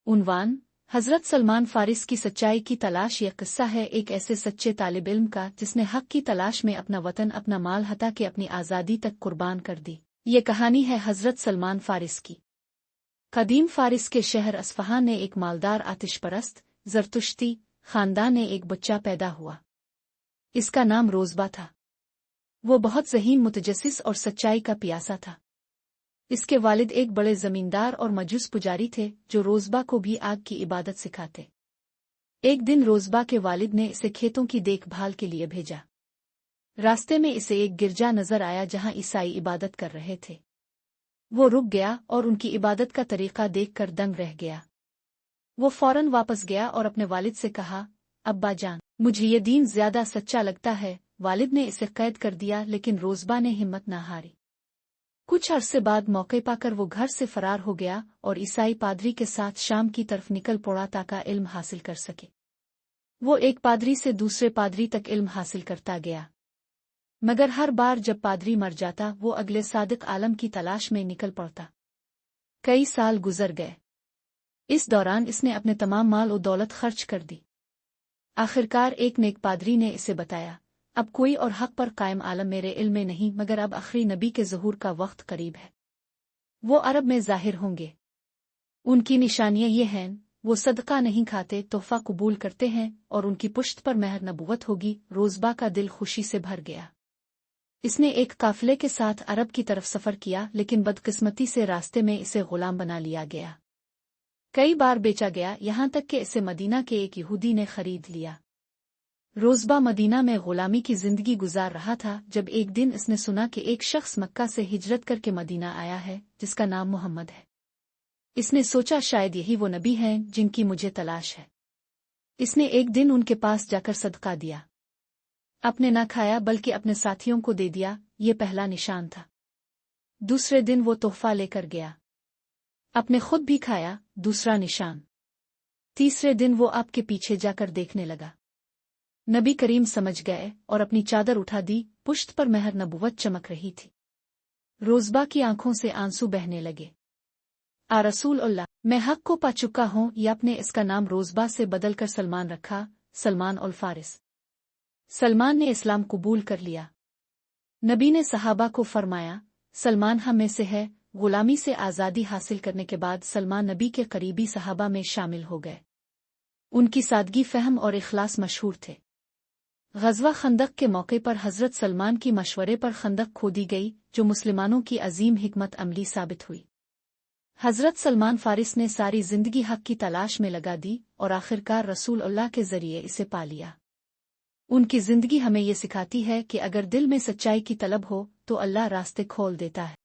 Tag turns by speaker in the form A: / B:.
A: उन्वान हज़रत सलमान फारिस की सच्चाई की तलाश। यह किस्सा है एक ऐसे सच्चे तालिब इल्म का जिसने हक की तलाश में अपना वतन, अपना माल हता के अपनी आज़ादी तक कुर्बान कर दी। ये कहानी है हज़रत सलमान फारिस की। कदीम फारिस के शहर अस्फ़हान ने एक मालदार आतिशपरस्त ज़रतुश्ती ख़ानदान ने एक बच्चा पैदा हुआ। इसका नाम रोज़बा था। वो बहुत ज़हीन, मुतजस्सिस और सच्चाई का प्यासा था। इसके वालिद एक बड़े जमींदार और मजूस पुजारी थे जो रोज़बा को भी आग की इबादत सिखाते। एक दिन रोज़बा के वालिद ने इसे खेतों की देखभाल के लिए भेजा। रास्ते में इसे एक गिरजा नजर आया जहां ईसाई इबादत कर रहे थे। वो रुक गया और उनकी इबादत का तरीका देखकर दंग रह गया। वो फौरन वापस गया और अपने वालिद से कहा, अब्बा जान, मुझे ये दीन ज्यादा सच्चा लगता है। वालिद ने इसे कैद कर दिया, लेकिन रोज़बा ने हिम्मत न हारी। कुछ अरसे बाद मौके पाकर वो घर से फरार हो गया और ईसाई पादरी के साथ शाम की तरफ निकल पड़ा ताकि इल्म हासिल कर सके। वो एक पादरी से दूसरे पादरी तक इल्म हासिल करता गया, मगर हर बार जब पादरी मर जाता वो अगले सादिक आलम की तलाश में निकल पड़ता। कई साल गुजर गए। इस दौरान इसने अपने तमाम माल और दौलत खर्च कर दी। आखिरकार एक नेक पादरी ने इसे बताया, अब कोई और हक पर कायम आलम मेरे इल्म में नहीं, मगर अब आखिरी नबी के ज़हूर का वक्त करीब है। वो अरब में ज़ाहिर होंगे। उनकी निशानियां ये हैं, वो सदका नहीं खाते, तोहफा कबूल करते हैं और उनकी पुश्त पर महर नबुवत होगी। रोज़बा का दिल खुशी से भर गया। इसने एक काफिले के साथ अरब की तरफ सफ़र किया, लेकिन बदकिस्मती से रास्ते में इसे गुलाम बना लिया गया। कई बार बेचा गया, यहाँ तक कि इसे मदीना के एक यहूदी ने खरीद लिया। रोज़बा मदीना में गुलामी की जिंदगी गुजार रहा था जब एक दिन इसने सुना कि एक शख्स मक्का से हिजरत करके मदीना आया है जिसका नाम मोहम्मद है। इसने सोचा शायद यही वो नबी हैं जिनकी मुझे तलाश है। इसने एक दिन उनके पास जाकर सदका दिया। अपने न खाया बल्कि अपने साथियों को दे दिया। ये पहला निशान था। दूसरे दिन वो तोहफा लेकर गया। अपने खुद भी खाया, दूसरा निशान। तीसरे दिन वो आपके पीछे जाकर देखने लगा। नबी करीम समझ गए और अपनी चादर उठा दी। पुश्त पर महर नबुवत चमक रही थी। रोज़बा की आंखों से आंसू बहने लगे। आ रसूल अल्लाह, मैं हक को पा चुका हूँ। या अपने इसका नाम रोज़बा से बदलकर सलमान रखा, सलमान उल फारिस। सलमान ने इस्लाम कबूल कर लिया। नबी ने सहाबा को फरमाया, सलमान हम में से है। गुलामी से आज़ादी हासिल करने के बाद सलमान नबी के करीबी सहाबा में शामिल हो गए। उनकी सादगी, फहम और इखलास मशहूर थे। ग़ज़वा खंदक के मौके पर हज़रत सलमान की मशवरे पर खंदक खोदी गई, जो मुसलमानों की अजीम हिकमत अमली साबित हुई। हज़रत सलमान फारिस ने सारी जिंदगी हक की तलाश में लगा दी और आखिरकार रसूल अल्लाह के जरिए इसे पा लिया। उनकी जिंदगी हमें ये सिखाती है कि अगर दिल में सच्चाई की तलब हो तो अल्लाह रास्ते खोल देता है।